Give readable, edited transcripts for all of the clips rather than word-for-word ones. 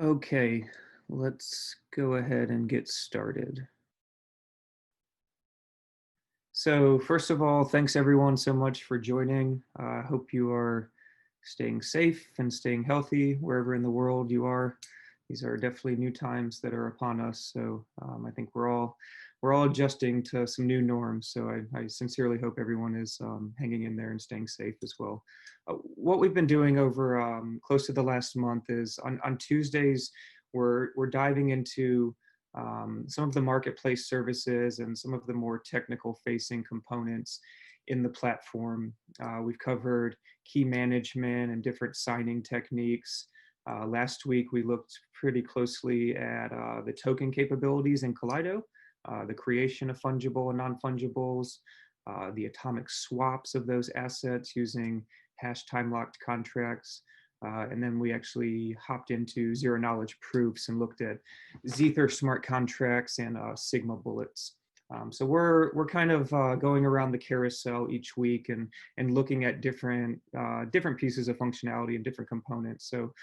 Okay, let's go ahead and get started. So first of all, thanks everyone so much for joining. I hope you are staying safe and staying healthy wherever in the world you are. These are definitely new times that are upon us. So I think we're all adjusting to some new norms. So I sincerely hope everyone is hanging in there and staying safe as well. What we've been doing over close to the last month is on Tuesdays, we're diving into some of the marketplace services and some of the more technical facing components in the platform. We've covered key management and different signing techniques. Last week, we looked pretty closely at the token capabilities in Kaleido, the creation of fungible and non-fungibles, the atomic swaps of those assets using hash time locked contracts. And then we actually hopped into zero knowledge proofs and looked at Zther smart contracts and Sigma bullets. So we're kind of going around the carousel each week and looking at different pieces of functionality and different components. So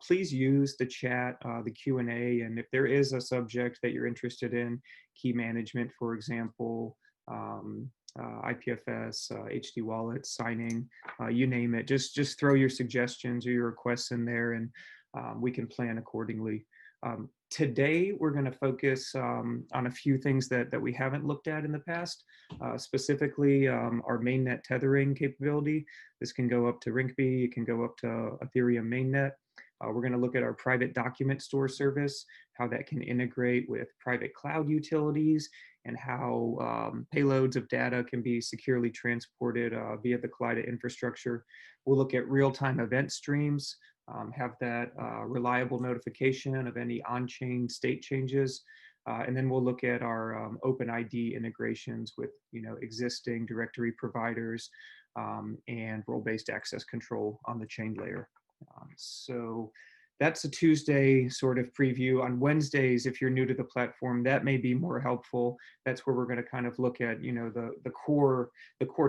please use the chat, the Q&A, and if there is a subject that you're interested in, key management, for example, IPFS, HD wallet, signing, you name it. Just throw your suggestions or your requests in there, and we can plan accordingly. Today, we're going to focus on a few things that we haven't looked at in the past, specifically our mainnet tethering capability. This can go up to Rinkeby, it can go up to Ethereum mainnet. We're going to look at our private document store service, how that can integrate with private cloud utilities, and how payloads of data can be securely transported via the Kaleido infrastructure. We'll look at real-time event streams, have that reliable notification of any on-chain state changes. And then we'll look at our OpenID integrations with existing directory providers and role-based access control on the chain layer. So that's a Tuesday sort of preview. On Wednesdays, if you're new to the platform, that may be more helpful. That's where we're going to kind of look at the core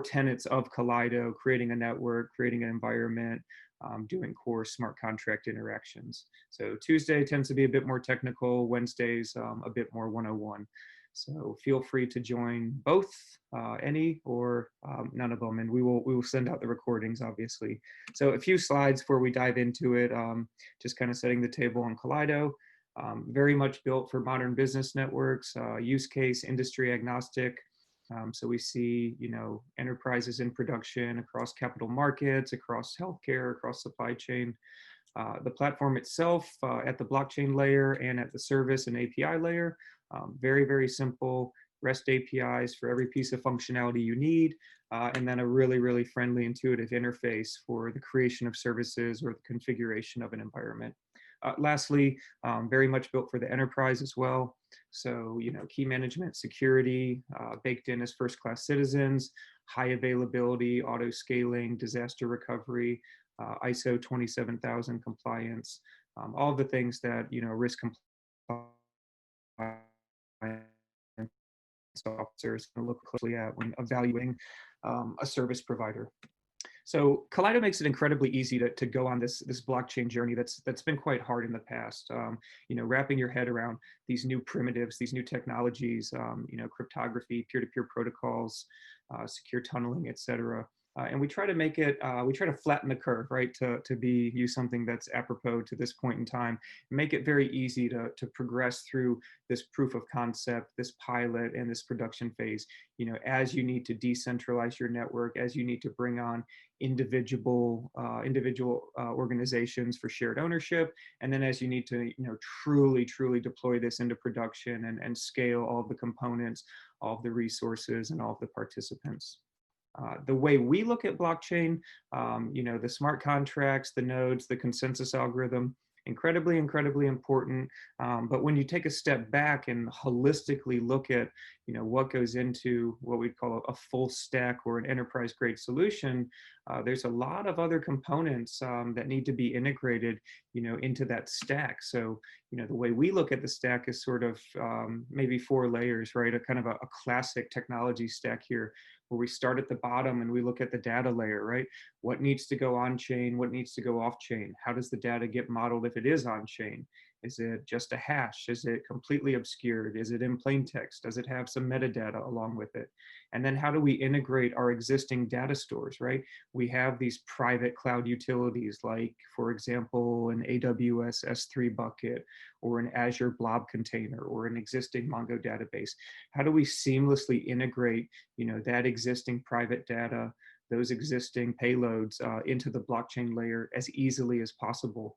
tenets of Kaleido, creating a network, creating an environment, doing core smart contract interactions. So Tuesday tends to be a bit more technical, Wednesdays a bit more 101. So feel free to join both, any or none of them, and we will send out the recordings, obviously. So a few slides before we dive into it, just kind of setting the table on Kaleido. Very much built for modern business networks, use case, industry agnostic. So we see, enterprises in production across capital markets, across healthcare, across supply chain. The platform itself at the blockchain layer and at the service and API layer, very, very simple REST APIs for every piece of functionality you need, and then a really, really friendly, intuitive interface for the creation of services or the configuration of an environment. Lastly, very much built for the enterprise as well. So, key management, security, baked in as first-class citizens, high availability, auto scaling, disaster recovery, ISO 27000 compliance, all the things that, risk compliance officers can look closely at when evaluating a service provider. So Kaleido makes it incredibly easy to go on this blockchain journey that's been quite hard in the past. Wrapping your head around these new primitives, these new technologies, cryptography, peer-to-peer protocols, secure tunneling, etc. And we try to make it, we try to flatten the curve, right, to use something that's apropos to this point in time, make it very easy to progress through this proof of concept, this pilot, and this production phase, as you need to decentralize your network, as you need to bring on individual organizations for shared ownership, and then as you need to, truly deploy this into production and scale all of the components, all of the resources, and all of the participants. The way we look at blockchain, the smart contracts, the nodes, the consensus algorithm, incredibly important. But when you take a step back and holistically look at, what goes into what we'd call a full stack or an enterprise grade solution, there's a lot of other components that need to be integrated, into that stack. So, the way we look at the stack is sort of maybe 4 layers, right? A kind of a classic technology stack here, where we start at the bottom and we look at the data layer, right? What needs to go on chain? What needs to go off chain? How does the data get modeled if it is on chain? Is it just a hash? Is it completely obscured? Is it in plain text? Does it have some metadata along with it? And then how do we integrate our existing data stores, right? We have these private cloud utilities like, for example, an AWS S3 bucket or an Azure Blob container or an existing Mongo database. How do we seamlessly integrate, that existing private data, those existing payloads into the blockchain layer as easily as possible?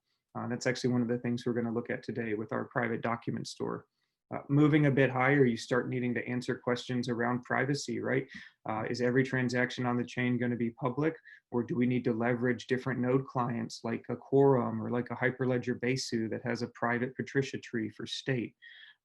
That's actually one of the things we're going to look at today with our private document store. Moving a bit higher, you start needing to answer questions around privacy, right? Is every transaction on the chain going to be public, or do we need to leverage different node clients like a Quorum or like a Hyperledger Besu that has a private Patricia tree for state?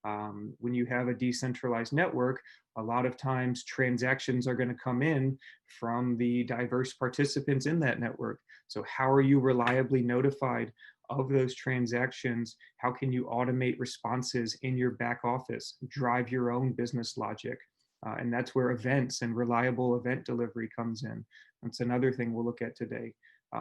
When you have a decentralized network, a lot of times transactions are going to come in from the diverse participants in that network. So how are you reliably notified of those transactions? How can you automate responses in your back office, drive your own business logic? And that's where events and reliable event delivery comes in. That's another thing we'll look at today.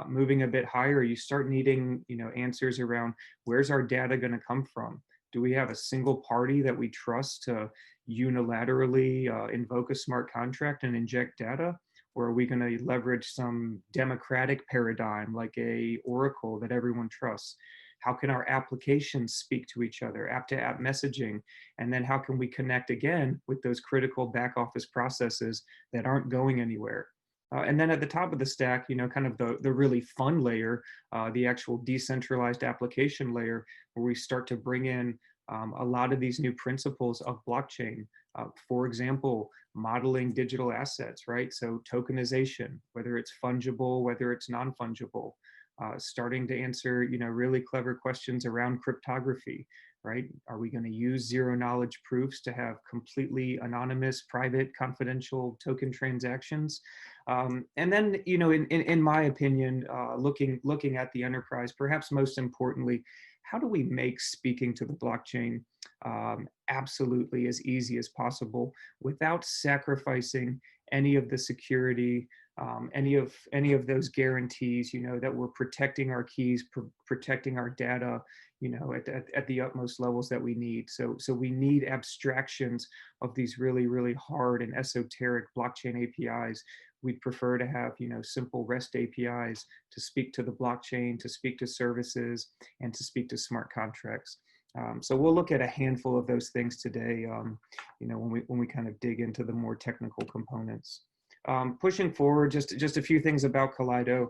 Moving a bit higher, you start needing, answers around where's our data going to come from? Do we have a single party that we trust to unilaterally invoke a smart contract and inject data? Or are we going to leverage some democratic paradigm like a Oracle that everyone trusts? How can our applications speak to each other, app-to-app messaging? And then how can we connect again with those critical back office processes that aren't going anywhere? And then at the top of the stack, kind of the really fun layer, the actual decentralized application layer, where we start to bring in a lot of these new principles of blockchain. For example, modeling digital assets, right? So tokenization, whether it's fungible, whether it's non-fungible, starting to answer, really clever questions around cryptography, right? Are we going to use zero knowledge proofs to have completely anonymous, private, confidential token transactions? And then, in my opinion, looking at the enterprise, perhaps most importantly, how do we make speaking to the blockchain absolutely as easy as possible without sacrificing any of the security, any of those guarantees, that we're protecting our keys, protecting our data, at the utmost levels that we need. So we need abstractions of these really, really hard and esoteric blockchain APIs. We'd prefer to have, simple REST APIs to speak to the blockchain, to speak to services, and to speak to smart contracts. So we'll look at a handful of those things today, when we kind of dig into the more technical components. Pushing forward, just a few things about Kaleido.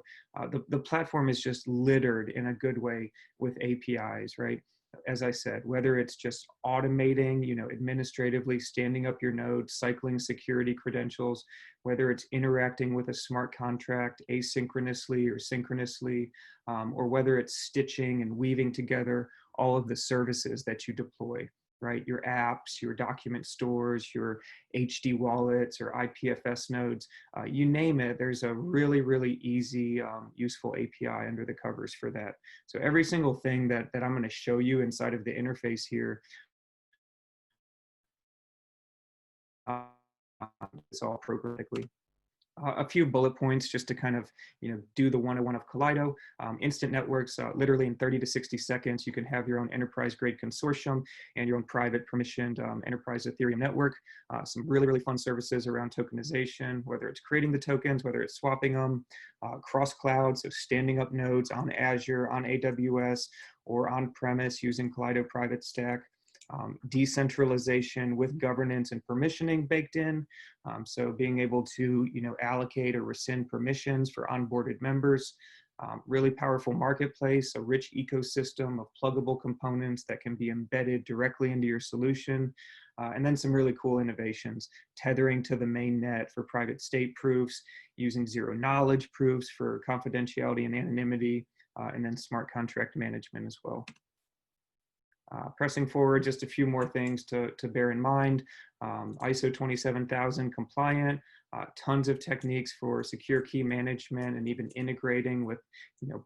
The platform is just littered in a good way with APIs, right? As I said, whether it's just automating, administratively standing up your node, cycling security credentials, whether it's interacting with a smart contract asynchronously or synchronously, or whether it's stitching and weaving together all of the services that you deploy, right? Your apps, your document stores, your HD wallets or IPFS nodes, you name it, there's a really, really easy, useful API under the covers for that. So every single thing that I'm going to show you inside of the interface here, it's all programmatically. A few bullet points just to kind of, do the 101 of Kaleido. Instant networks, literally in 30 to 60 seconds, you can have your own enterprise-grade consortium and your own private permissioned enterprise Ethereum network. Some really, really fun services around tokenization, whether it's creating the tokens, whether it's swapping them, cross-cloud, so standing up nodes on Azure, on AWS, or on-premise using Kaleido Private Stack. Decentralization with governance and permissioning baked in. So being able to, allocate or rescind permissions for onboarded members. Really powerful marketplace, a rich ecosystem of pluggable components that can be embedded directly into your solution. And then some really cool innovations, tethering to the main net for private state proofs, using zero knowledge proofs for confidentiality and anonymity, and then smart contract management as well. Pressing forward, just a few more things to bear in mind. ISO 27000 compliant, tons of techniques for secure key management and even integrating with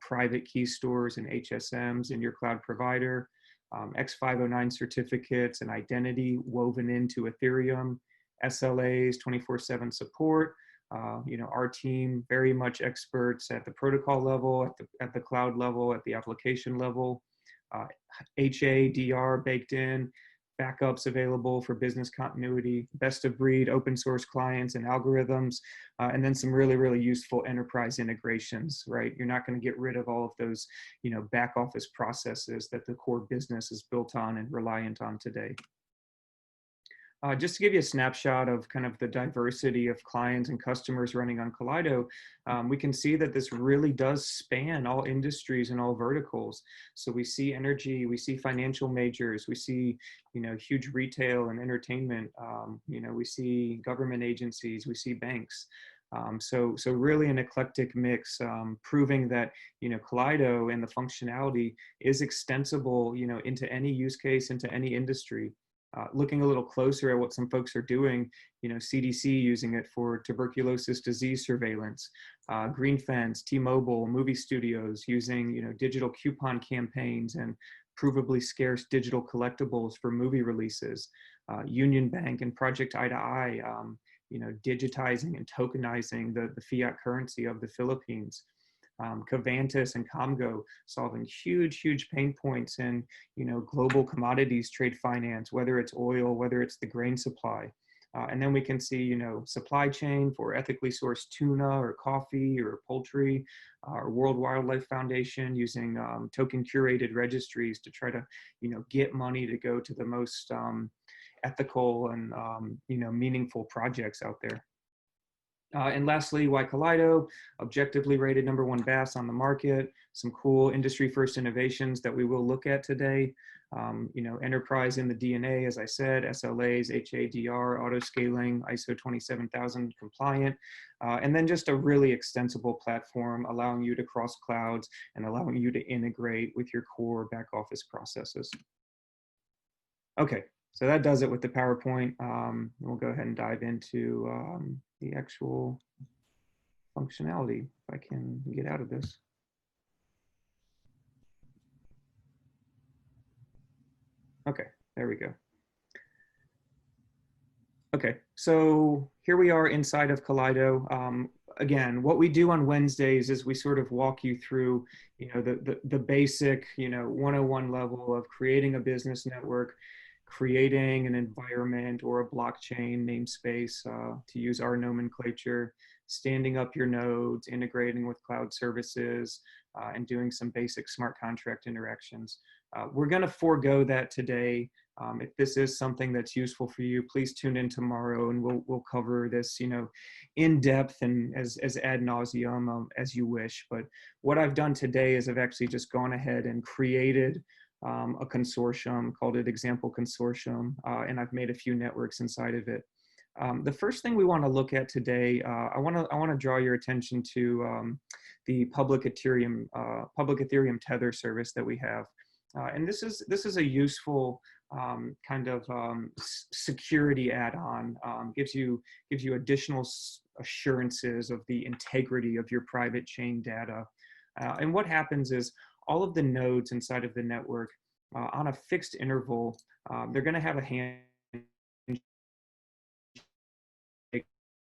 private key stores and HSMs in your cloud provider. X509 certificates and identity woven into Ethereum, SLAs, 24/7 support. Our team, very much experts at the protocol level, at the cloud level, at the application level. HADR baked in, backups available for business continuity, best of breed open source clients and algorithms, and then some really, really useful enterprise integrations, right? You're not going to get rid of all of those, back office processes that the core business is built on and reliant on today. Just to give you a snapshot of kind of the diversity of clients and customers running on Kaleido, we can see that this really does span all industries and all verticals. So we see energy, we see financial majors, we see, huge retail and entertainment, we see government agencies, we see banks. So really an eclectic mix, proving that, Kaleido and the functionality is extensible, into any use case, into any industry. Looking a little closer at what some folks are doing, CDC using it for tuberculosis disease surveillance, Green Fence, T-Mobile, movie studios using, digital coupon campaigns and provably scarce digital collectibles for movie releases, Union Bank and Project Eye to Eye, digitizing and tokenizing the fiat currency of the Philippines. Covantis and Comgo solving huge pain points in, global commodities trade finance, whether it's oil, whether it's the grain supply. And then we can see, supply chain for ethically sourced tuna or coffee or poultry, or World Wildlife Foundation using token curated registries to try to, get money to go to the most ethical and, meaningful projects out there. And lastly, why Kaleido, objectively rated #1 BaaS on the market, some cool industry first innovations that we will look at today. Enterprise in the DNA, as I said, SLAs, HADR, auto scaling, ISO 27000 compliant, and then just a really extensible platform allowing you to cross clouds and allowing you to integrate with your core back office processes. Okay, so that does it with the PowerPoint. We'll go ahead and dive into the actual functionality, if I can get out of this. Okay, there we go. Okay, so here we are inside of Kaleido. Again, what we do on Wednesdays is we sort of walk you through, the basic, 101 level of creating a business network, creating an environment or a blockchain namespace, to use our nomenclature, standing up your nodes, integrating with cloud services, and doing some basic smart contract interactions. We're going to forego that today. If this is something that's useful for you, please tune in tomorrow and we'll cover this, in depth and as ad nauseum as you wish. But what I've done today is I've actually just gone ahead and created a consortium, called it Example Consortium, and I've made a few networks inside of it. The first thing we want to look at today, I want to draw your attention to the public Ethereum Tether service that we have, and this is a useful kind of security add-on. Gives you additional assurances of the integrity of your private chain data, and what happens is all of the nodes inside of the network, on a fixed interval, they're going to have a handshake.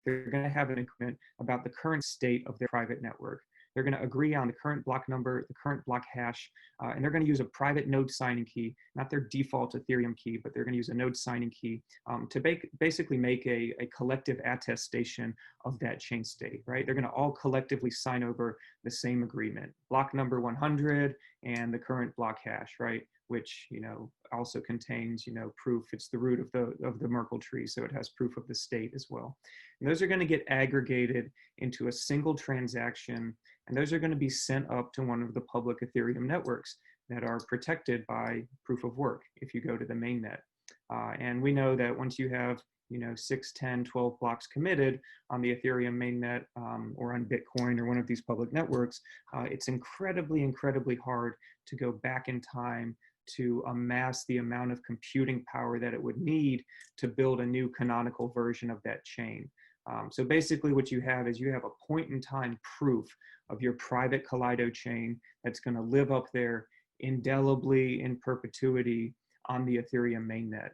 They're going to have an agreement about the current state of their private network. They're going to agree on the current block number, the current block hash, and they're going to use a private node signing key, not their default Ethereum key, but they're going to use a node signing key to basically make a collective attestation of that chain state, right? They're going to all collectively sign over the same agreement, block number 100 and the current block hash, right? Which, also contains, proof. It's the root of the Merkle tree, so it has proof of the state as well. And those are going to get aggregated into a single transaction, and those are going to be sent up to one of the public Ethereum networks that are protected by proof of work if you go to the mainnet. And we know that once you have 6, 10, 12 blocks committed on the Ethereum mainnet, or on Bitcoin or one of these public networks, it's incredibly hard to go back in time to amass the amount of computing power that it would need to build a new canonical version of that chain. So basically what you have is you have a point in time proof of your private Kaleido chain that's going to live up there indelibly in perpetuity on the Ethereum mainnet.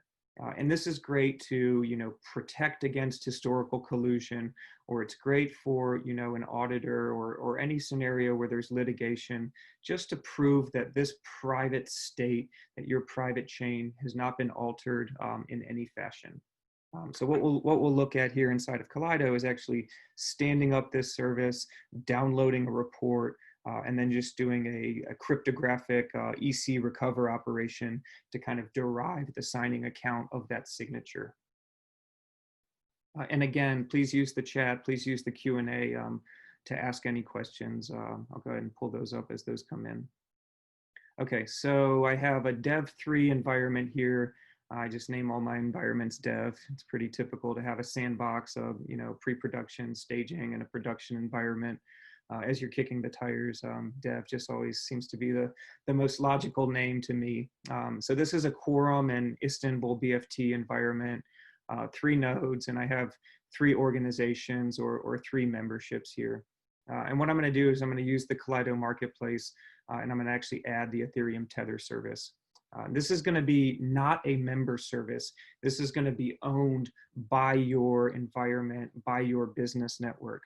And this is great to, protect against historical collusion, or it's great for, an auditor or any scenario where there's litigation, just to prove that this private state, that your private chain has not been altered in any fashion. So what we'll look at here inside of Kaleido is actually standing up this service, downloading a report, and then just doing a cryptographic EC recover operation to kind of derive the signing account of that signature. And again, please use the chat, please use the Q&A to ask any questions. I'll go ahead and pull those up as those come in. Okay, so I have a Dev3 environment here. I just name all my environments Dev. It's pretty typical to have a sandbox of, pre-production, staging, and a production environment. As you're kicking the tires, Dev just always seems to be the most logical name to me. So this is a Quorum and Istanbul BFT environment, 3 nodes, and I have 3 organizations or 3 memberships here. And what I'm going to do is I'm going to use the Kaleido marketplace, and I'm going to actually add the Ethereum Tether service. This is going to be not a member service. This is going to be owned by your environment, by your business network.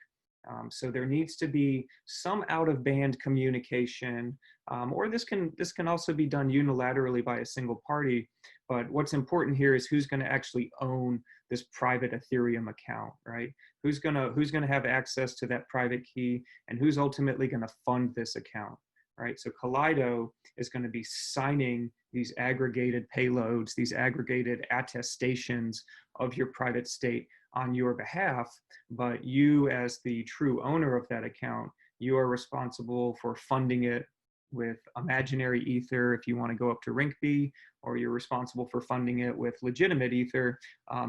So there needs to be some out-of-band communication, or this can also be done unilaterally by a single party. But what's important here is who's going to actually own this private Ethereum account, right? Who's gonna have access to that private key, and who's ultimately going to fund this account, right? So Kaleido is going to be signing these aggregated payloads, these aggregated attestations of your private state on your behalf, but you, as the true owner of that account, you are responsible for funding it with imaginary ether if you want to go up to Rinkeby, or you're responsible for funding it with legitimate ether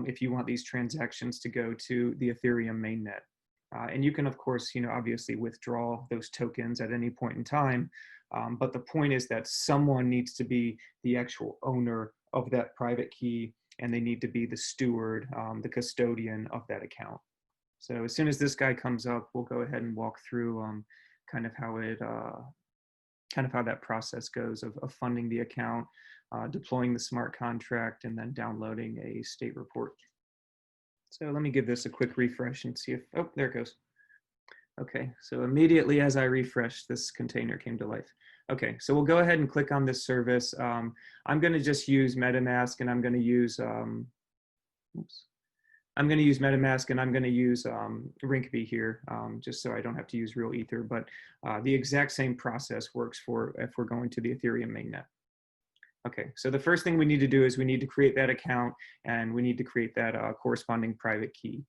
if you want these transactions to go to the Ethereum mainnet. And you can, of course, obviously withdraw those tokens at any point in time. But the point is that someone needs to be the actual owner of that private key, and they need to be the steward, the custodian of that account. So as soon as this guy comes up, we'll go ahead and walk through kind of how that process goes of funding the account, deploying the smart contract, and then downloading a state report. So let me give this a quick refresh and see if, oh, there it goes. Okay, so immediately as I refreshed, this container came to life. Okay, so we'll go ahead and click on this service. I'm going to just use MetaMask, and I'm going to use, MetaMask, and I'm going to use Rinkeby here, just so I don't have to use real Ether. But the exact same process works for if we're going to the Ethereum mainnet. Okay, so the first thing we need to do is we need to create that account, and we need to create that corresponding private key.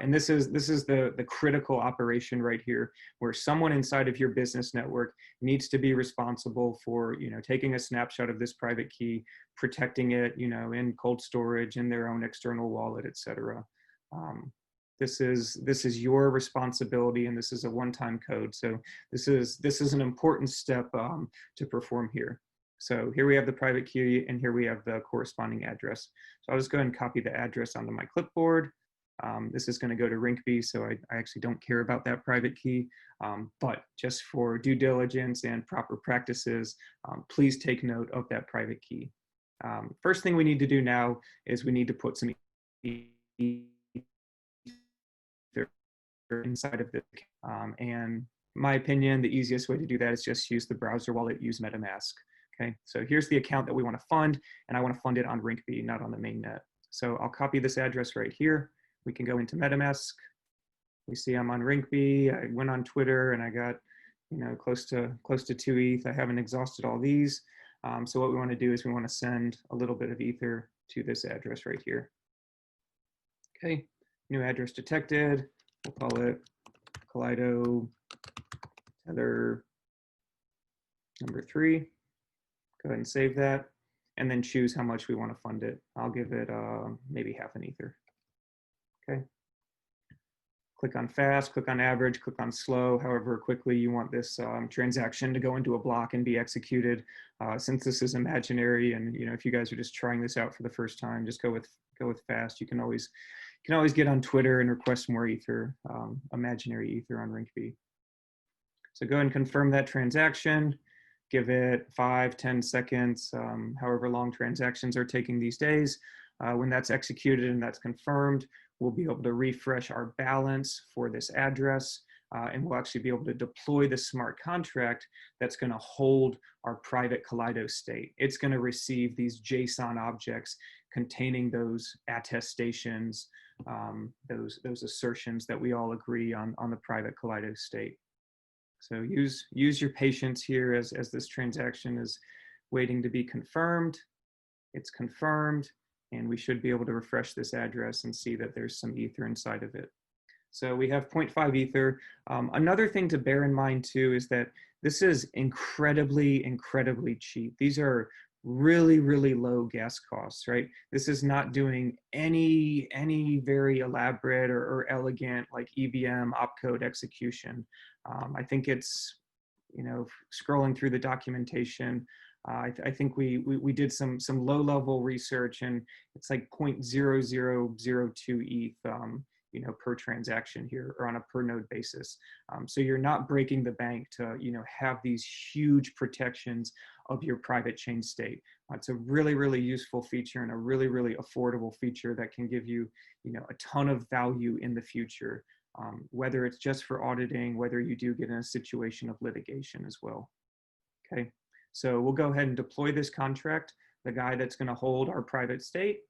And this is the critical operation right here, where someone inside of your business network needs to be responsible for, taking a snapshot of this private key, protecting it, in cold storage, in their own external wallet, etc. This is your responsibility, and this is a one-time code. So this is an important step to perform here. So here we have the private key, and here we have the corresponding address. So I'll just go ahead and copy the address onto my clipboard. This is going to go to Rinkeby, so I actually don't care about that private key, but just for due diligence and proper practices, please take note of that private key. First thing we need to do now is we need to put some ether inside of this. And in my opinion, the easiest way to do that is just use the browser wallet, use MetaMask. Okay, so here's the account that we want to fund, and I want to fund it on Rinkeby, not on the mainnet. So I'll copy this address right here. We can go into MetaMask. We see I'm on Rinkeby. I went on Twitter and I got, close to 2 ETH. I haven't exhausted all these. So what we want to do is we want to send a little bit of ether to this address right here. Okay, new address detected. We'll call it Kaleido Tether number 3. Go ahead and save that, and then choose how much we want to fund it. I'll give it maybe half an ether. Okay. Click on fast, click on average, click on slow, however quickly you want this transaction to go into a block and be executed. Since this is imaginary, and if you guys are just trying this out for the first time, just go with fast. You can always get on Twitter and request more ether, imaginary ether on Rinkeby. So go ahead and confirm that transaction. give it 5, 10 seconds, however long transactions are taking these days. When that's executed and that's confirmed, we'll be able to refresh our balance for this address, and we'll actually be able to deploy the smart contract that's going to hold our private Kaleido state. It's going to receive these JSON objects containing those attestations, those assertions that we all agree on the private Kaleido state. So use your patience here as this transaction is waiting to be confirmed. It's confirmed, and we should be able to refresh this address and see that there's some Ether inside of it. So we have 0.5 Ether. Another thing to bear in mind too is that this is incredibly, incredibly cheap. These are really, really low gas costs, right? This is not doing any very elaborate or elegant like EVM opcode execution. I think it's, scrolling through the documentation, I think we did some low level research, and it's like 0.0002 ETH, per transaction here, or on a per node basis. So you're not breaking the bank to, have these huge protections of your private chain state. It's a really, really useful feature and a really, really affordable feature that can give you, a ton of value in the future, whether it's just for auditing, whether you do get in a situation of litigation as well. Okay, so we'll go ahead and deploy this contract, the guy that's going to hold our private state.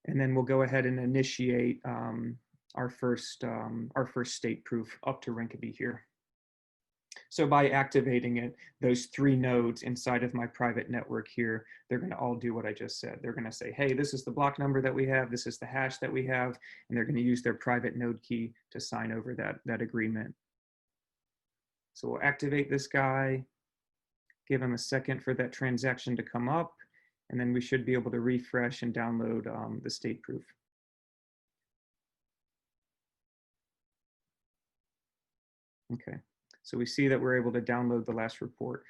And then we'll go ahead and initiate our first state proof up to Rinkeby here. So by activating it, those 3 nodes inside of my private network here, they're going to all do what I just said. They're going to say, hey, this is the block number that we have, this is the hash that we have, and they're going to use their private node key to sign over that agreement. So we'll activate this guy, give him a second for that transaction to come up, and then we should be able to refresh and download the state proof. Okay, so we see that we're able to download the last report.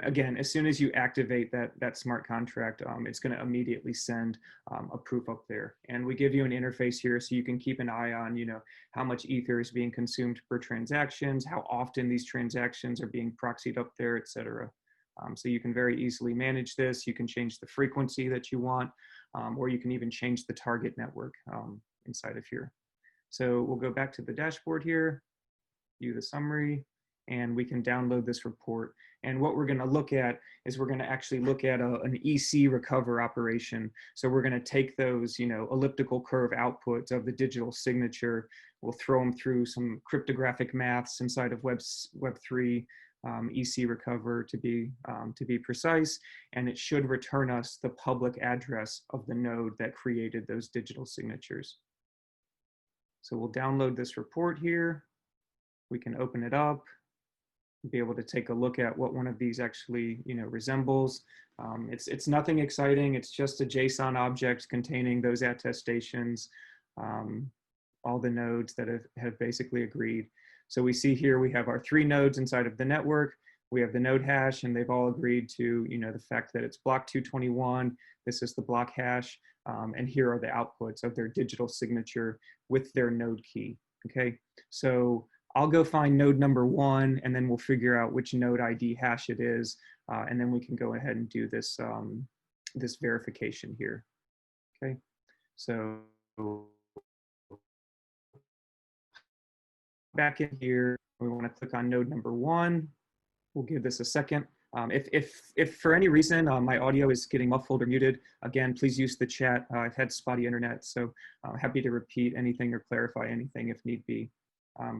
Again, as soon as you activate that smart contract, it's going to immediately send a proof up there. And we give you an interface here so you can keep an eye on, how much Ether is being consumed per transactions, how often these transactions are being proxied up there, et cetera. So you can very easily manage this. You can change the frequency that you want, or you can even change the target network inside of here. So we'll go back to the dashboard here, view the summary, and we can download this report. And what we're going to look at is we're going to actually look at an EC recover operation. So we're going to take those, elliptical curve outputs of the digital signature. We'll throw them through some cryptographic maths inside of Web3. EC recover to be precise, and it should return us the public address of the node that created those digital signatures. So we'll download this report here. We can open it up, be able to take a look at what one of these actually resembles. It's nothing exciting. It's just a JSON object containing those attestations, all the nodes that have basically agreed. So we see here we have our 3 nodes inside of the network. We have the node hash, and they've all agreed to the fact that it's block 221. This is the block hash, and here are the outputs of their digital signature with their node key. Okay, so I'll go find node number 1, and then we'll figure out which node ID hash it is, and then we can go ahead and do this this verification here. Okay, so back in here, we want to click on node number 1. We'll give this a second. If for any reason my audio is getting muffled or muted, again, please use the chat. I've had spotty internet, so happy to repeat anything or clarify anything if need be.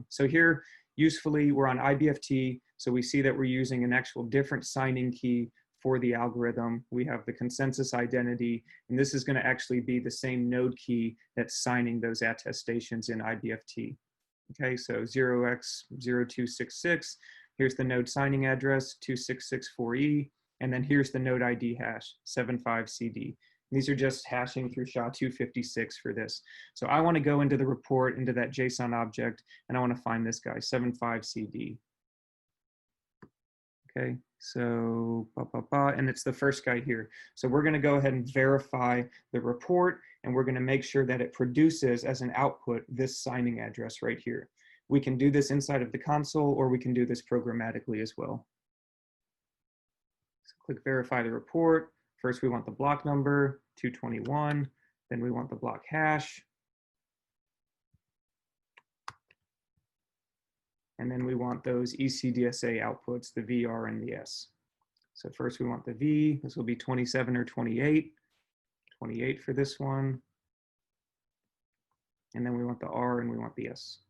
So here, usefully, we're on IBFT, so we see that we're using an actual different signing key for the algorithm. We have the consensus identity, and this is going to actually be the same node key that's signing those attestations in IBFT. Okay, so 0x0266, here's the node signing address, 2664E, and then here's the node ID hash, 75CD. These are just hashing through SHA-256 for this. So I want to go into the report, into that JSON object, and I want to find this guy, 75CD. Okay, so, and it's the first guy here. So we're going to go ahead and verify the report, and we're going to make sure that it produces as an output this signing address right here. We can do this inside of the console, or we can do this programmatically as well. Click verify the report. First, we want the block number, 221. Then we want the block hash. And then we want those ECDSA outputs, the VR and the S. So first we want the V. This will be 27 or 28. 28 for this one. And then we want the R and we want the S.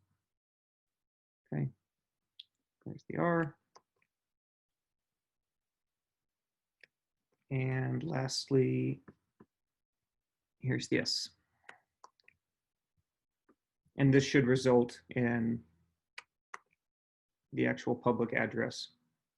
Okay, there's the R. And lastly, here's the S. And this should result in the actual public address,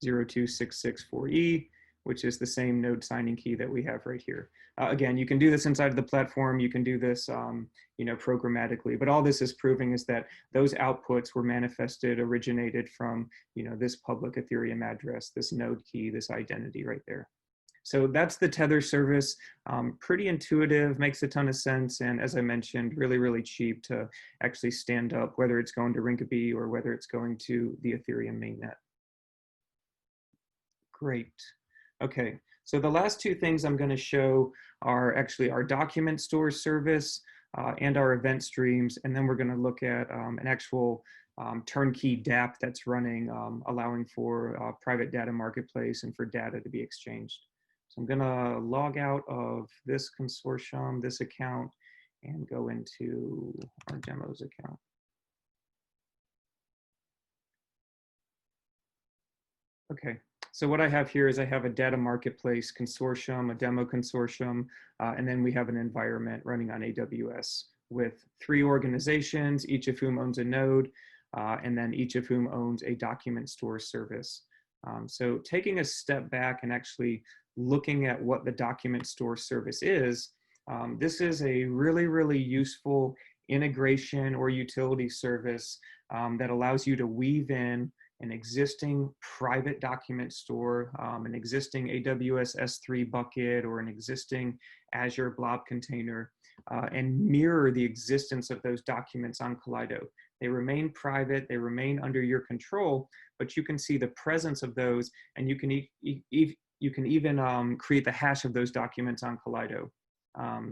02664E, which is the same node signing key that we have right here. Again, you can do this inside of the platform. You can do this programmatically, but all this is proving is that those outputs were manifested, originated from this public Ethereum address, this node key, this identity right there. So that's the Tether service. Pretty intuitive, makes a ton of sense, and as I mentioned, really, really cheap to actually stand up, whether it's going to Rinkeby or whether it's going to the Ethereum mainnet. Great. Okay, so the last two things I'm going to show are actually our document store service and our event streams, and then we're going to look at an actual turnkey dApp that's running, allowing for private data marketplace and for data to be exchanged. So I'm going to log out of this consortium, this account, and go into our demos account. Okay, so what I have here is I have a data marketplace consortium, a demo consortium, and then we have an environment running on AWS with 3 organizations, each of whom owns a node, and then each of whom owns a document store service. So taking a step back and actually looking at what the document store service is, this is a really, really useful integration or utility service that allows you to weave in an existing private document store, an existing AWS S3 bucket, or an existing Azure blob container, and mirror the existence of those documents on Kaleido. They remain private, they remain under your control, but you can see the presence of those, and you can even create the hash of those documents on Kaleido.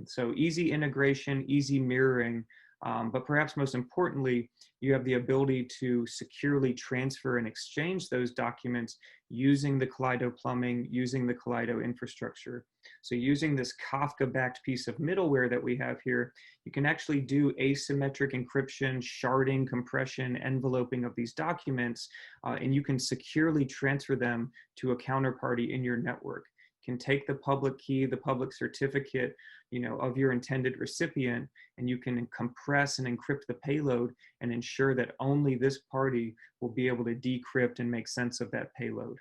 So easy integration, easy mirroring, but perhaps most importantly, you have the ability to securely transfer and exchange those documents using the Kaleido plumbing, using the Kaleido infrastructure. So using this Kafka-backed piece of middleware that we have here, you can actually do asymmetric encryption, sharding, compression, enveloping of these documents, and you can securely transfer them to a counterparty in your network. You can take the public key, the public certificate, of your intended recipient, and you can compress and encrypt the payload and ensure that only this party will be able to decrypt and make sense of that payload.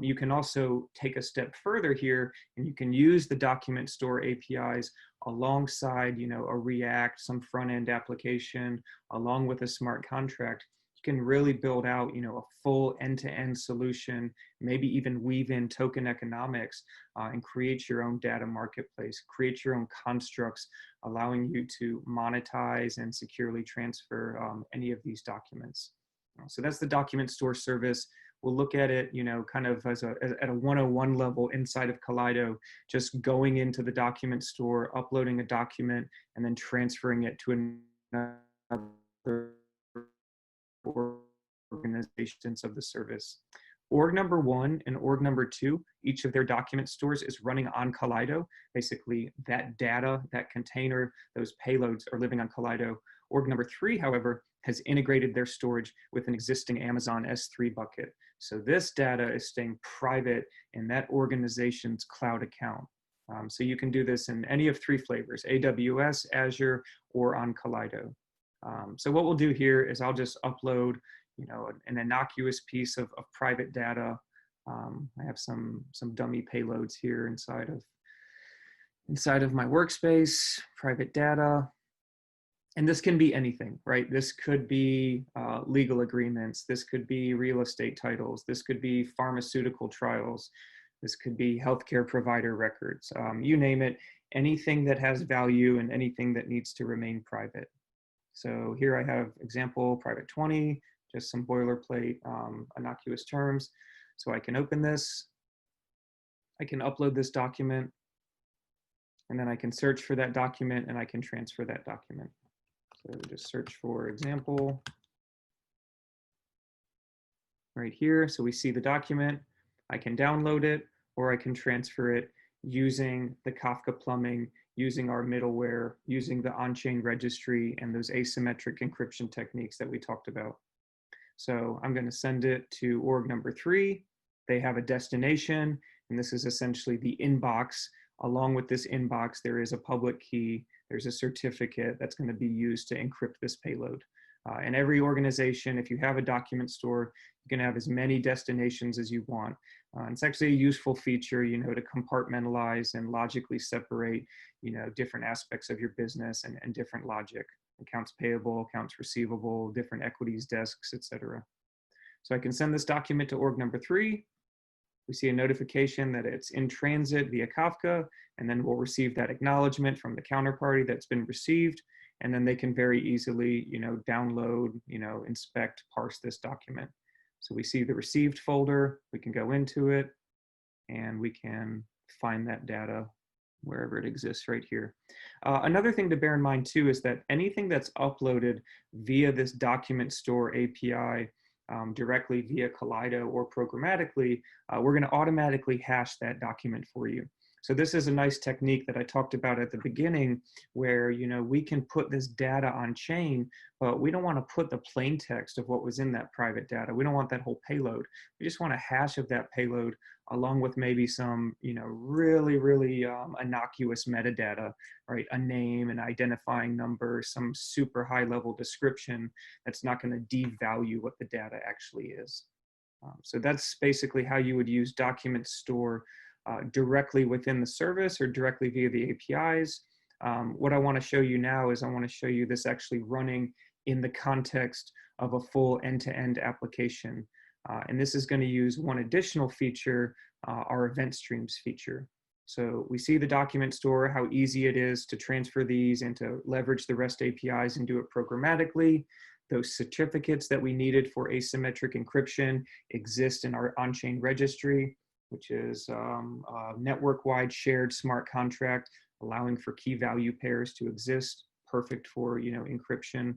You can also take a step further here, and you can use the document store APIs alongside, a React, some front-end application, along with a smart contract. You can really build out, a full end-to-end solution, maybe even weave in token economics and create your own data marketplace, create your own constructs, allowing you to monetize and securely transfer any of these documents. So that's the document store service. We'll look at it, kind of at a 101 level inside of Kaleido, just going into the document store, uploading a document, and then transferring it to another organizations of the service. Org number 1 and org number 2, each of their document stores is running on Kaleido. Basically, that data, that container, those payloads are living on Kaleido. Org number 3, however, has integrated their storage with an existing Amazon S3 bucket. So this data is staying private in that organization's cloud account. So you can do this in any of 3 flavors, AWS, Azure, or on Kaleido. So what we'll do here is I'll just upload, an innocuous piece of private data. I have some dummy payloads here inside of my workspace, private data. And this can be anything, right? This could be legal agreements. This could be real estate titles. This could be pharmaceutical trials. This could be healthcare provider records. You name it, anything that has value and anything that needs to remain private. So here I have example private 20, just some boilerplate innocuous terms. So I can open this. I can upload this document, and then I can search for that document and I can transfer that document. So just search for example right here. So we see the document. I can download it or I can transfer it using the Kafka plumbing, using our middleware, using the on-chain registry and those asymmetric encryption techniques that we talked about. So I'm going to send it to org number 3. They have a destination, and this is essentially the inbox. Along with this inbox, there is a public key. There's a certificate that's going to be used to encrypt this payload. And every organization, if you have a document store, you can have as many destinations as you want. It's actually a useful feature, to compartmentalize and logically separate, different aspects of your business and different logic. Accounts payable, accounts receivable, different equities desks, etc. So I can send this document to org number 3. We see a notification that it's in transit via Kafka, and then we'll receive that acknowledgement from the counterparty that's been received, and then they can very easily, download, inspect, parse this document. So we see the received folder, we can go into it, and we can find that data wherever it exists right here. Another thing to bear in mind too is that anything that's uploaded via this document store API directly via Kaleido or programmatically, we're going to automatically hash that document for you. So this is a nice technique that I talked about at the beginning where, we can put this data on chain, but we don't want to put the plain text of what was in that private data. We don't want that whole payload. We just want a hash of that payload along with maybe some, really, really innocuous metadata, right? A name, an identifying number, some super high level description that's not going to devalue what the data actually is. So that's basically how you would use document store directly within the service or directly via the APIs. What I want to show you now is I want to show you this actually running in the context of a full end-to-end application. And this is going to use one additional feature, our event streams feature. So we see the document store, how easy it is to transfer these and to leverage the REST APIs and do it programmatically. Those certificates that we needed for asymmetric encryption exist in our on-chain registry, which is a network-wide shared smart contract, allowing for key value pairs to exist, perfect for encryption.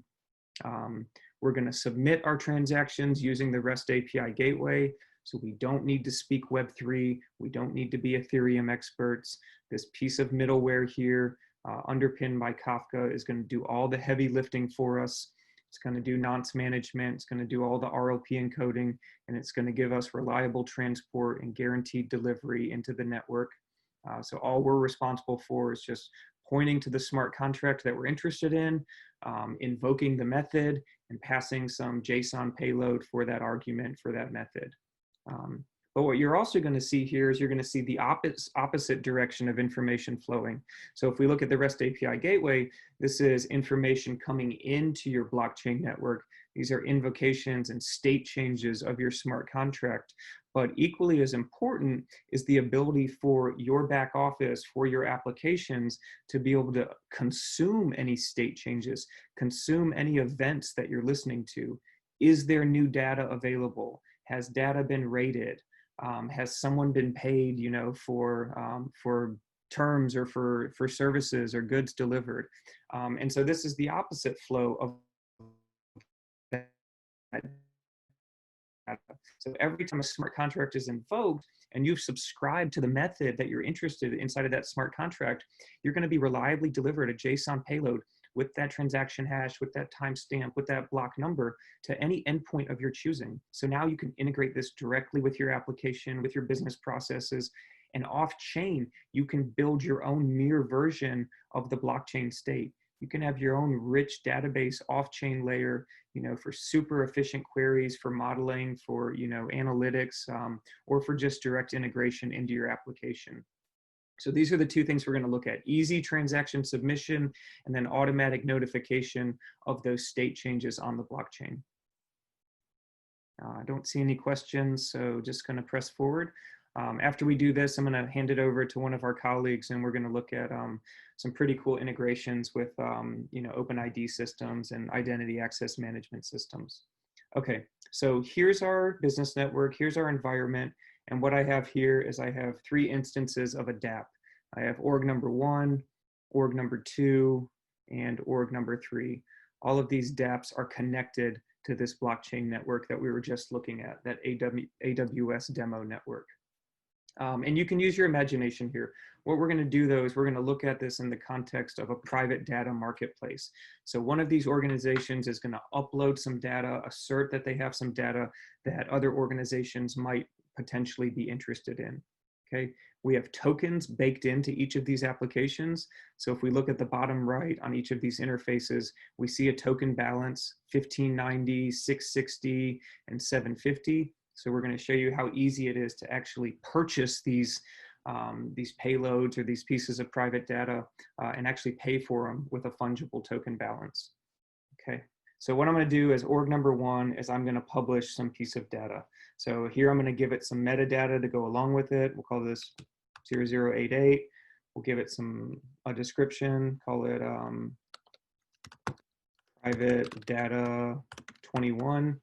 We're going to submit our transactions using the REST API gateway, so we don't need to speak Web3. We don't need to be Ethereum experts. This piece of middleware here, underpinned by Kafka, is going to do all the heavy lifting for us. It's going to do nonce management. It's going to do all the RLP encoding, and it's going to give us reliable transport and guaranteed delivery into the network. So all we're responsible for is just pointing to the smart contract that we're interested in, invoking the method, and passing some JSON payload for that argument for that method. But what you're also going to see here is you're going to see the opposite direction of information flowing. So if we look at the REST API gateway, this is information coming into your blockchain network. These are invocations and state changes of your smart contract. But equally as important is the ability for your back office, for your applications, to be able to consume any state changes, consume any events that you're listening to. Is there new data available? Has data been rated? Has someone been paid, for terms or for services or goods delivered? And so this is the opposite flow of that. So every time a smart contract is invoked and you've subscribed to the method that you're interested in inside of that smart contract, you're going to be reliably delivered a JSON payload with that transaction hash, with that timestamp, with that block number to any endpoint of your choosing. So now you can integrate this directly with your application, with your business processes, and off-chain, you can build your own mirror version of the blockchain state. You can have your own rich database off-chain layer, for super efficient queries, for modeling, for, analytics, or for just direct integration into your application. So these are the two things we're going to look at: easy transaction submission and then automatic notification of those state changes on the blockchain. I don't see any questions, so just going to press forward. After we do this, I'm going to hand it over to one of our colleagues, and we're going to look at some pretty cool integrations with OpenID systems and identity access management systems. Okay, so here's our business network, here's our environment, And what I have here is I have 3 instances of a DApp. I have org number 1, org number 2, and org number 3. All of these dApps are connected to this blockchain network that we were just looking at, that AWS demo network. And you can use your imagination here. What we're going to do, though, is we're going to look at this in the context of a private data marketplace. So one of these organizations is going to upload some data, assert that they have some data that other organizations might potentially be interested in. Okay, we have tokens baked into each of these applications. So if we look at the bottom right on each of these interfaces, we see a token balance, 1590, 660, and 750. So we're going to show you how easy it is to actually purchase these payloads or these pieces of private data and actually pay for them with a fungible token balance. Okay, so what I'm going to do as org number 1 is I'm going to publish some piece of data. So here I'm going to give it some metadata to go along with it. We'll call this 0088. We'll give it a description, call it private data 21.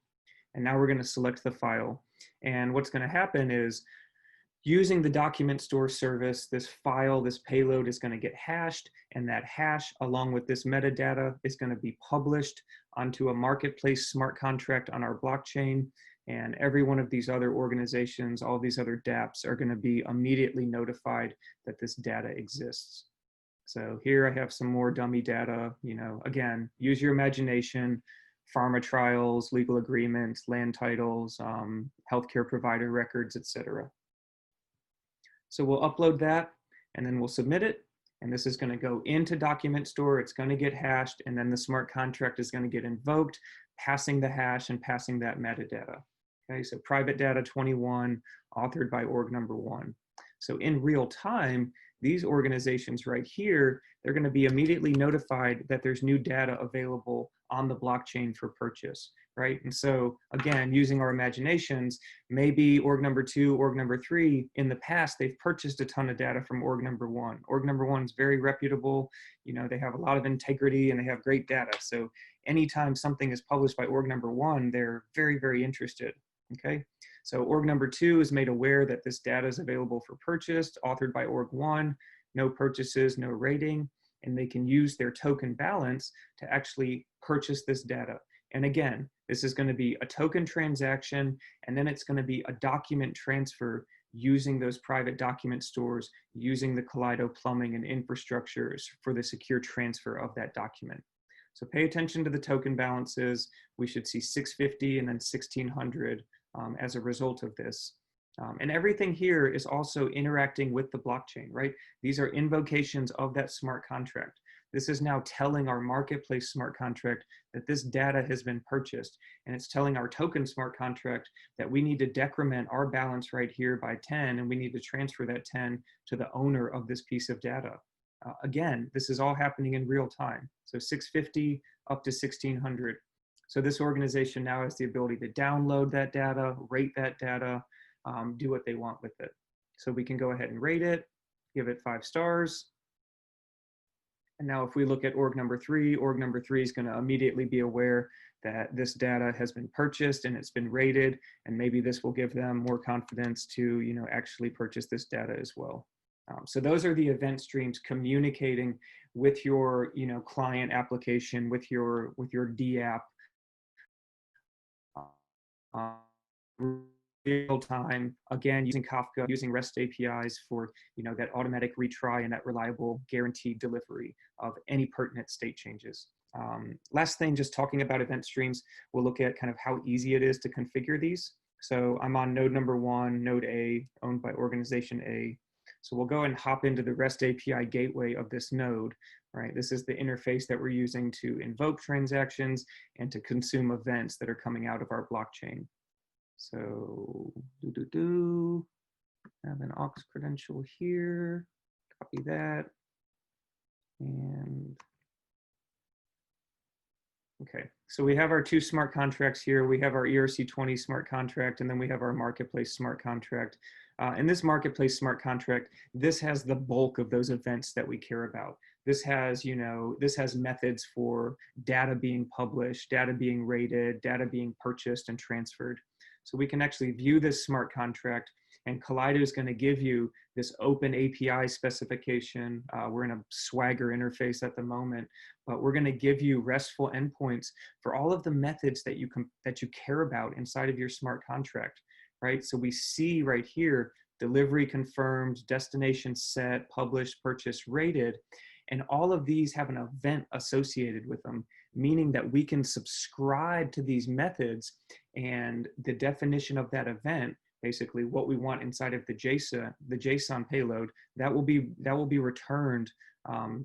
And now we're going to select the file. And what's going to happen is, using the document store service, this file, this payload is going to get hashed, and that hash, along with this metadata, is going to be published onto a marketplace smart contract on our blockchain. And every one of these other organizations, all these other dApps, are going to be immediately notified that this data exists. So here I have some more dummy data. You know, again, use your imagination. Pharma trials, legal agreements, land titles, healthcare provider records, etc. So we'll upload that, and then we'll submit it. And this is going to go into document store. It's going to get hashed, and then the smart contract is going to get invoked, passing the hash and passing that metadata. Okay, so private data 21, authored by org number 1. So in real time, these organizations right here, they're going to be immediately notified that there's new data available on the blockchain for purchase, right? And so again, using our imaginations, maybe org number 2, org number 3, in the past, they've purchased a ton of data from org number 1. Org number 1 is very reputable. You know, they have a lot of integrity and they have great data. So anytime something is published by org number 1, they're very, very interested, okay? So org number 2 is made aware that this data is available for purchase, authored by org 1, no purchases, no rating, and they can use their token balance to actually purchase this data. And again, this is going to be a token transaction, and then it's going to be a document transfer using those private document stores, using the Kaleido plumbing and infrastructures for the secure transfer of that document. So pay attention to the token balances. We should see 650 and then 1600 as a result of this. And everything here is also interacting with the blockchain, right? These are invocations of that smart contract. This is now telling our marketplace smart contract that this data has been purchased, and it's telling our token smart contract that we need to decrement our balance right here by 10, and we need to transfer that 10 to the owner of this piece of data. Again, this is all happening in real time. So 650 up to 1600. So this organization now has the ability to download that data, rate that data, do what they want with it. So we can go ahead and rate it, give it 5 stars. And now if we look at org number 3 is going to immediately be aware that this data has been purchased and it's been rated, and maybe this will give them more confidence to, you know, actually purchase this data as well. So those are the event streams communicating with your, you know, client application, with your DApp, real time, again, using Kafka, using REST APIs for, you know, that automatic retry and that reliable guaranteed delivery of any pertinent state changes. Last thing, just talking about event streams, we'll look at kind of how easy it is to configure these. So I'm on node number 1, node A, owned by organization A. So we'll go and hop into the REST API gateway of this node, right? This is the interface that we're using to invoke transactions and to consume events that are coming out of our blockchain. So I have an aux credential here, copy that, and okay. So we have our 2 smart contracts here. We have our ERC20 smart contract, and then we have our marketplace smart contract. In this marketplace smart contract, this has the bulk of those events that we care about. This has, you know, this has methods for data being published, data being rated, data being purchased and transferred. So we can actually view this smart contract And Kaleido is going to give you this open API specification. We're in a Swagger interface at the moment, but we're going to give you RESTful endpoints for all of the methods that you care about inside of your smart contract, right? So we see right here, delivery confirmed, destination set, published, purchased, rated, and all of these have an event associated with them, meaning that we can subscribe to these methods, and the definition of that event, basically what we want inside of the JSON payload, that will be returned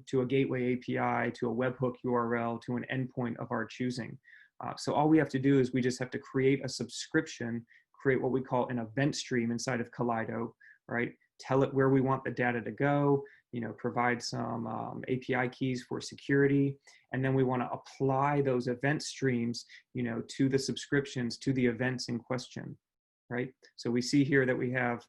to a gateway API, to a webhook URL, to an endpoint of our choosing. So all we have to do is we just have to create a subscription, create what we call an event stream inside of Kaleido, right? Tell it where we want the data to go, provide some API keys for security, and then we want to apply those event streams, to the subscriptions, to the events in question, right? So we see here that we have,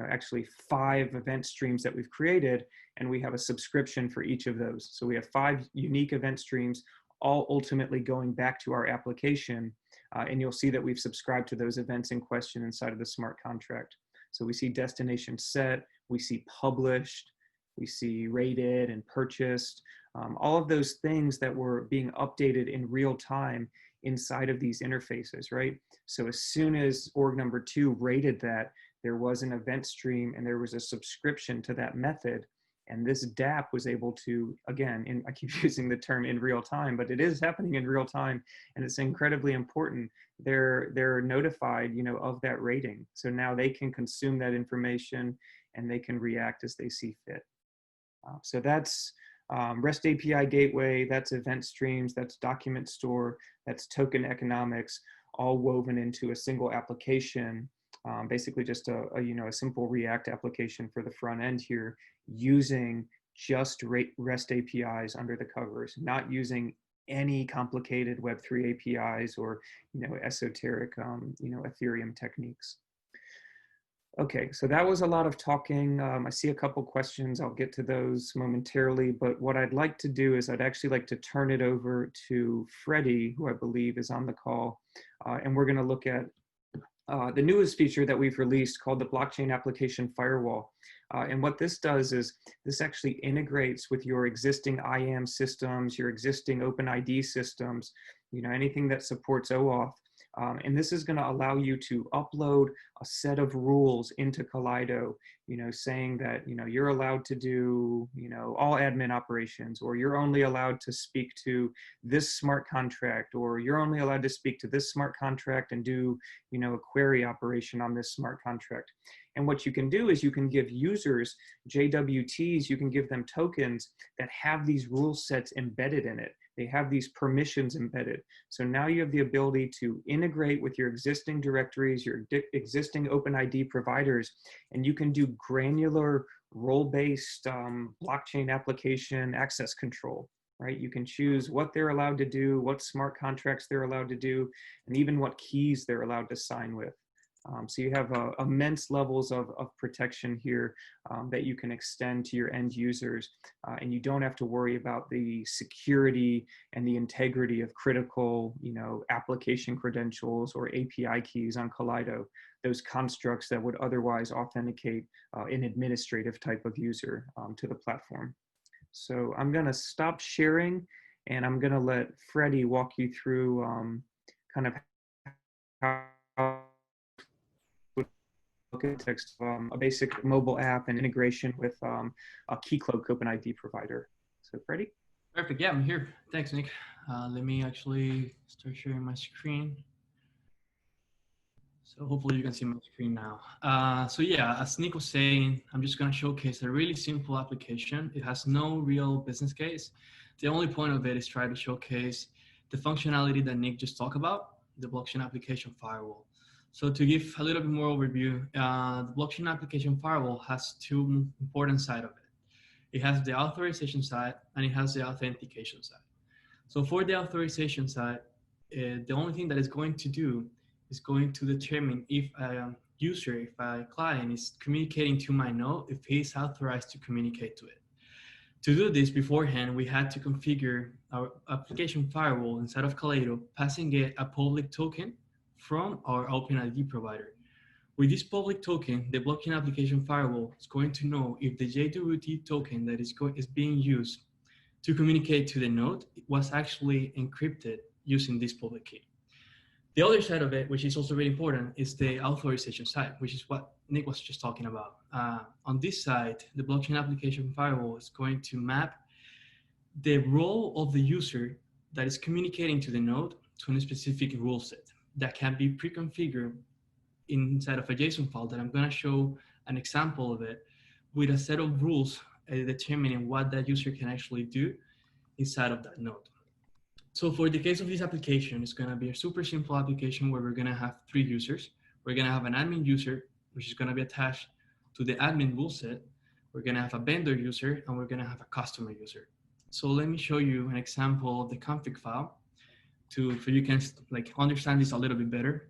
actually 5 event streams that we've created, and we have a subscription for each of those. So we have 5 unique event streams, all ultimately going back to our application, and you'll see that we've subscribed to those events in question inside of the smart contract. So we see destination set, we see published, we see rated and purchased, all of those things that were being updated in real time inside of these interfaces, right? So as soon as org number 2 rated that, there was an event stream and there was a subscription to that method. And this DApp was able to, again, I keep using the term in real time, but it is happening in real time, and it's incredibly important. They're notified, of that rating. So now they can consume that information and they can react as they see fit. So that's REST API gateway, that's event streams, that's document store, that's token economics, all woven into a single application. Basically just a simple React application for the front end here, using just REST APIs under the covers, not using any complicated Web3 APIs or esoteric Ethereum techniques. Okay, so that was a lot of talking. I see a couple questions. I'll get to those momentarily, but what I'd like to do is I'd actually like to turn it over to Freddie, who I believe is on the call, and we're going to look at the newest feature that we've released called the Blockchain Application Firewall. And what this does is this actually integrates with your existing IAM systems, your existing OpenID systems, anything that supports OAuth. And this is going to allow you to upload a set of rules into Kaleido, saying that, you're allowed to do, all admin operations, or you're only allowed to speak to this smart contract, or you're only allowed to speak to this smart contract and do, a query operation on this smart contract. And what you can do is you can give users JWTs, you can give them tokens that have these rule sets embedded in it. They have these permissions embedded. So now you have the ability to integrate with your existing directories, your existing OpenID providers, and you can do granular role-based blockchain application access control, right? You can choose what they're allowed to do, what smart contracts they're allowed to do, and even what keys they're allowed to sign with. So you have immense levels of protection here that you can extend to your end users, and you don't have to worry about the security and the integrity of critical, application credentials or API keys on Kaleido, those constructs that would otherwise authenticate an administrative type of user to the platform. So I'm going to stop sharing, and I'm going to let Freddie walk you through kind of how context a basic mobile app and integration with a Keycloak OpenID provider. So Freddie? Perfect, yeah, I'm here. Thanks, Nick. Let me actually start sharing my screen. So hopefully you can see my screen now. So yeah, as Nick was saying, I'm just gonna showcase a really simple application. It has no real business case. The only point of it is try to showcase the functionality that Nick just talked about, the blockchain application firewall. So to give a little bit more overview, the blockchain application firewall has 2 important sides of it. It has the authorization side and it has the authentication side. So for the authorization side, the only thing that it's going to do is going to determine if a user, if a client is communicating to my node, if he's authorized to communicate to it. To do this beforehand, we had to configure our application firewall inside of Kaleido, passing it a public token from our OpenID provider. With this public token, the blockchain application firewall is going to know if the JWT token that is being used to communicate to the node was actually encrypted using this public key. The other side of it, which is also very important, is the authorization side, which is what Nick was just talking about. On this side, the blockchain application firewall is going to map the role of the user that is communicating to the node to a specific rule set that can be pre-configured inside of a JSON file that I'm going to show an example of it with a set of rules determining what that user can actually do inside of that node. So for the case of this application, it's going to be a super simple application where we're going to have 3 users. We're going to have an admin user, which is going to be attached to the admin rule set. We're going to have a vendor user, and we're going to have a customer user. So let me show you an example of the config file so you can understand this a little bit better.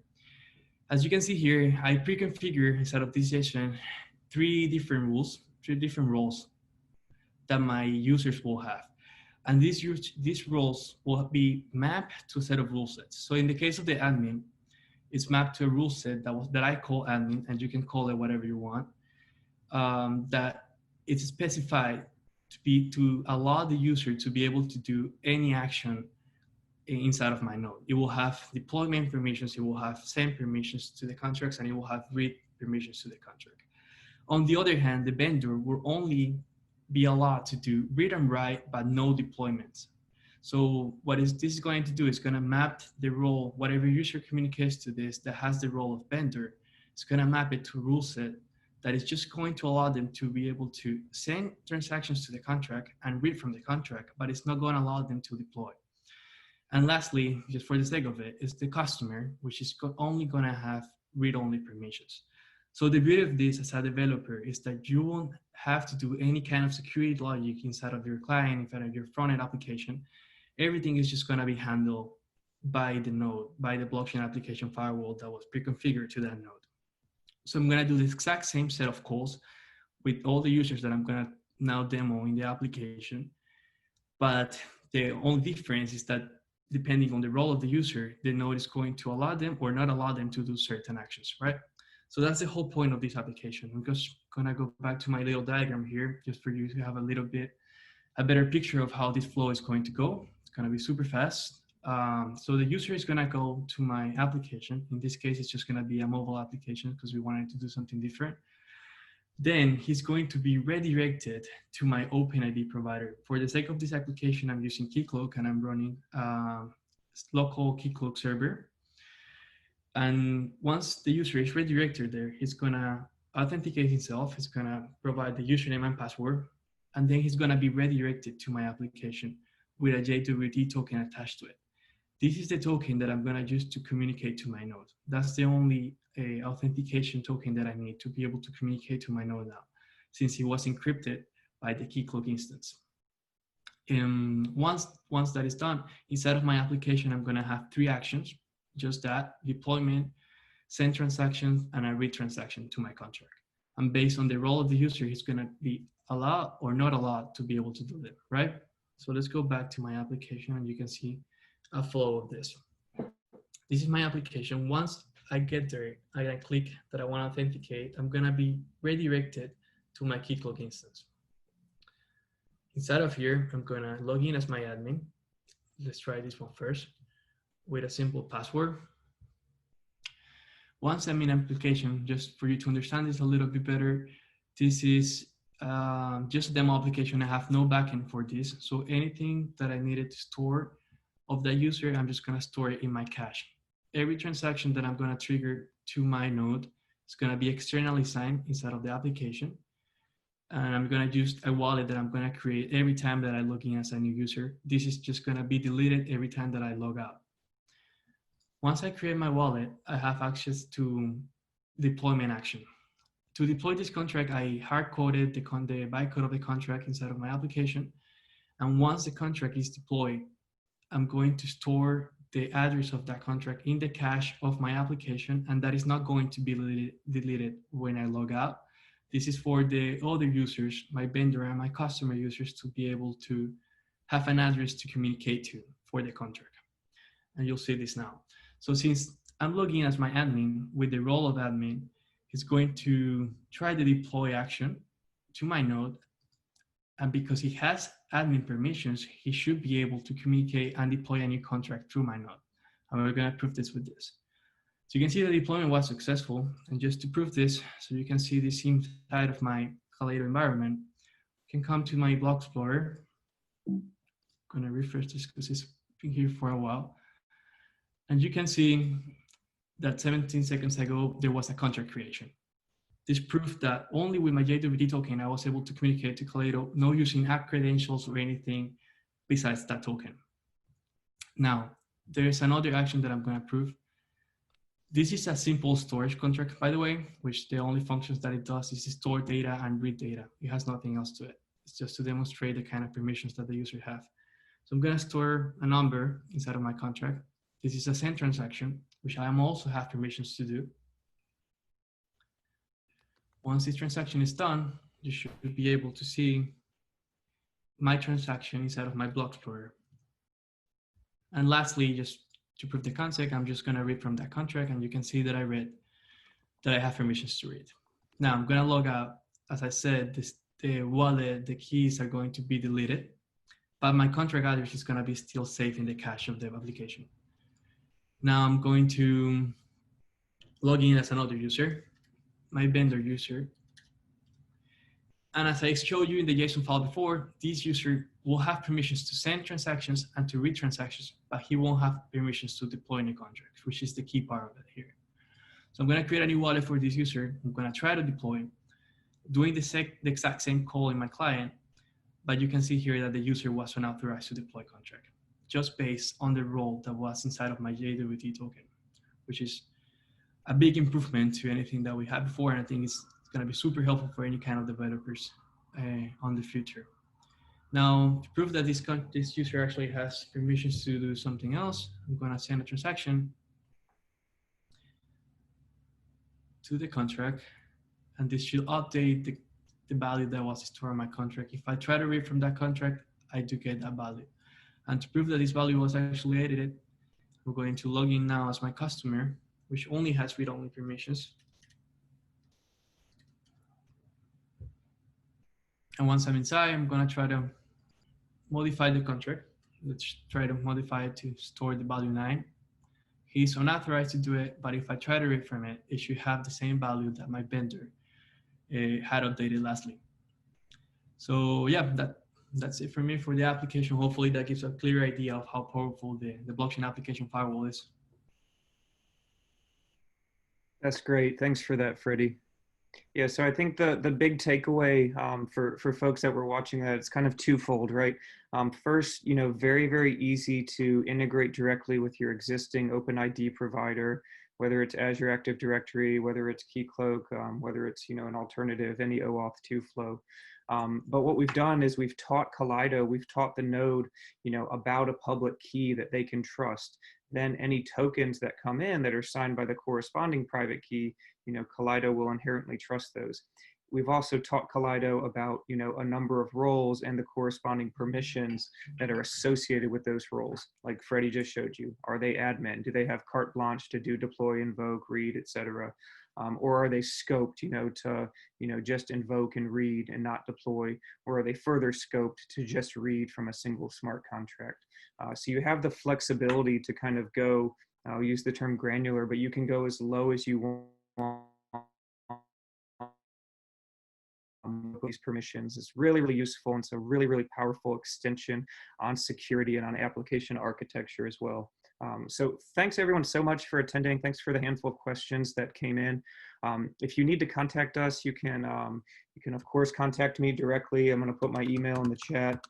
As you can see here, I pre-configure inside of this JSON 3 different roles that my users will have. And these roles will be mapped to a set of rule sets. So in the case of the admin, it's mapped to a rule set that I call admin, and you can call it whatever you want, that it's specified to allow the user to be able to do any action inside of my node. It will have deployment permissions, it will have send permissions to the contracts, and it will have read permissions to the contract. On the other hand, the vendor will only be allowed to do read and write, but no deployments. So this is going to do is going to map the role, whatever user communicates to this that has the role of vendor, it's going to map it to a rule set that is just going to allow them to be able to send transactions to the contract and read from the contract, but it's not going to allow them to deploy. And lastly, just for the sake of it, is the customer, which is only going to have read-only permissions. So the beauty of this as a developer is that you won't have to do any kind of security logic inside of your client, inside of your front-end application. Everything is just going to be handled by the node, by the blockchain application firewall that was pre-configured to that node. So I'm going to do the exact same set of calls with all the users that I'm going to now demo in the application. But the only difference is that depending on the role of the user, the node is going to allow them or not allow them to do certain actions, right? So that's the whole point of this application. I'm just gonna go back to my little diagram here, just for you to have a better picture of how this flow is going to go. It's gonna be super fast. So the user is gonna go to my application. In this case, it's just gonna be a mobile application because we wanted to do something different. Then he's going to be redirected to my OpenID provider. For the sake of this application, I'm using Keycloak and I'm running local Keycloak server. And once the user is redirected there, he's gonna authenticate himself. He's gonna provide the username and password, and then he's gonna be redirected to my application with a JWT token attached to it. This is the token that I'm gonna use to communicate to my node. That's the only authentication token that I need to be able to communicate to my node now, since it was encrypted by the Keycloak instance. Once that is done, inside of my application, I'm gonna have 3 actions. Just that: deployment, send transactions, and a read transaction to my contract. And based on the role of the user, he's going to be allowed or not allowed to be able to do that, right? So let's go back to my application and you can see a flow of this. This is my application. Once I get there, I click that I want to authenticate, I'm going to be redirected to my Keycloak instance. Inside of here, I'm going to log in as my admin. Let's try this one first with a simple password. Once I'm in application, just for you to understand this a little bit better, this is just a demo application. I have no backend for this. So anything that I needed to store of that user, I'm just gonna store it in my cache. Every transaction that I'm gonna trigger to my node is gonna be externally signed inside of the application. And I'm gonna use a wallet that I'm gonna create every time that I log in as a new user. This is just gonna be deleted every time that I log out. Once I create my wallet, I have access to deployment action. To deploy this contract, I hard-coded the bytecode of the contract inside of my application. And once the contract is deployed, I'm going to store the address of that contract in the cache of my application, and that is not going to be deleted when I log out. This is for the other users, my vendor and my customer users, to be able to have an address to communicate to for the contract. And you'll see this now. So since I'm logging as my admin with the role of admin, He's going to try the deploy action to my node. And because he has admin permissions, he should be able to communicate and deploy a new contract through my node. And we're going to prove this with this. So you can see the deployment was successful. And just to prove this, so you can see this inside of my Kaleido environment, you can come to my block explorer. I'm going to refresh this because it's been here for a while. And you can see that 17 seconds ago, there was a contract creation. This proved that only with my JWT token, I was able to communicate to Kaleido, no using app credentials or anything besides that token. Now, there's another action that I'm going to prove. This is a simple storage contract, by the way, which the only functions that it does is store data and read data. It has nothing else to it. It's just to demonstrate the kind of permissions that the user have. So I'm going to store a number inside of my contract. This is a send transaction, which I also have permissions to do. Once this transaction is done, you should be able to see my transaction inside of my block explorer. And lastly, just to prove the concept, I'm just going to read from that contract, and you can see that I have permissions to read. Now I'm going to log out. As I said, the wallet, the keys are going to be deleted, but my contract address is going to be still safe in the cache of the application. Now I'm going to log in as another user, my vendor user. And as I showed you in the JSON file before, this user will have permissions to send transactions and to read transactions, but he won't have permissions to deploy new contracts, which is the key part of it here. So I'm going to create a new wallet for this user. I'm going to try to deploy, doing the exact same call in my client, but you can see here that the user was unauthorized to deploy contract, just based on the role that was inside of my JWT token, which is a big improvement to anything that we had before. And I think it's going to be super helpful for any kind of developers on the future. Now, to prove that this user actually has permissions to do something else, I'm going to send a transaction to the contract, and this should update the value that was stored in my contract. If I try to read from that contract, I do get that value. And to prove that this value was actually edited, we're going to log in now as my customer, which only has read-only permissions. And once I'm inside, I'm going to try to modify the contract. Let's try to modify it to store the value 9. He's unauthorized to do it, but if I try to read from it, it should have the same value that my vendor had updated lastly. So yeah, that's it for me for the application. Hopefully that gives a clear idea of how powerful the blockchain application firewall is. That's great. Thanks for that, Freddie. Yeah, so I think the big takeaway for folks that were watching that, it's kind of twofold, right? First, very, very easy to integrate directly with your existing OpenID provider, whether it's Azure Active Directory, whether it's Keycloak, whether it's an alternative, any OAuth 2 flow. But what we've done is we've taught Kaleido, we've taught the node, about a public key that they can trust. Then any tokens that come in that are signed by the corresponding private key, Kaleido will inherently trust those. We've also taught Kaleido about, a number of roles and the corresponding permissions that are associated with those roles. Like Freddie just showed you. Are they admin? Do they have carte blanche to do deploy, invoke, read, etc.? Or are they scoped, to just invoke and read and not deploy? Or are they further scoped to just read from a single smart contract? So you have the flexibility to kind of go, I'll use the term granular, but you can go as low as you want. These permissions is really, really useful, and it's a really, really powerful extension on security and on application architecture as well. So thanks everyone so much for attending. Thanks for the handful of questions that came in. If you need to contact us, you can of course contact me directly. I'm going to put my email in the chat,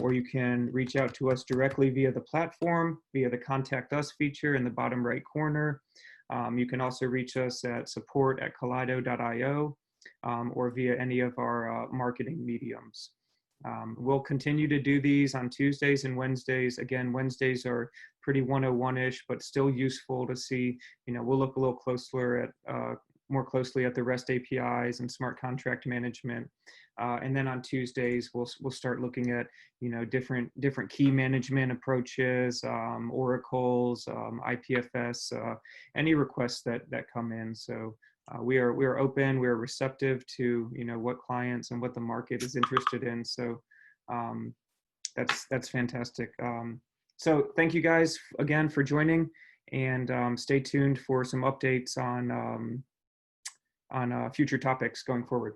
or you can reach out to us directly via the platform, via the contact us feature in the bottom right corner. You can also reach us at support@kaleido.io. Or via any of our marketing mediums. We'll continue to do these on Tuesdays and Wednesdays. Again, Wednesdays are pretty 101-ish, but still useful to see. We'll look a little more closely at the REST APIs and smart contract management. And then on Tuesdays, we'll start looking at different key management approaches, oracles, IPFS, any requests that come in. So we are open, we're receptive to, you know, what clients and what the market is interested in. So that's fantastic. So thank you guys again for joining, and stay tuned for some updates on future topics going forward.